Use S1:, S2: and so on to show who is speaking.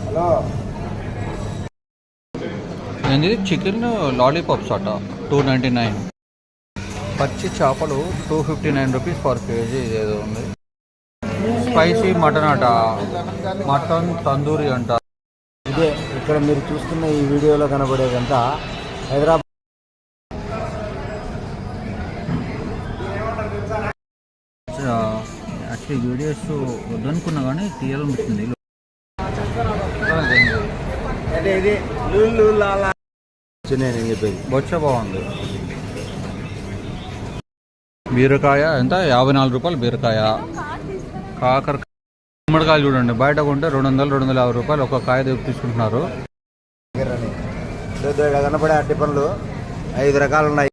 S1: Hello
S2: ఏంది chicken lollipops అట 299. పచ్చి చేపలు 259 రూపీస్ పర్ కేజీ ఏదో ఉంది. స్పైసీ మటన్ అట, మటన్ తందూరి అంట.
S1: ఇదే ఇక్కడ మీరు చూస్తున్న ఈ వీడియోలో కనబడేదంతా హైదరాబాద్.
S2: యాక్చువల్లీ వీడియోస్ వద్దనుకున్నా కానీ తీయాలనిపిస్తుంది.
S1: నేను చెప్పేది
S2: బొచ్చ బాగుంది. బీరకాయ ఎంత 54 రూపాయలు బీరకాయ. కాకరకాయ, గుమ్మడికాయలు చూడండి బయట కొంటే 200-250 రూపాయలు ఒక కాయ తీసుకుంటున్నారు.
S1: కనపడే అట్టి పనులు 5 రకాలు ఉన్నాయి.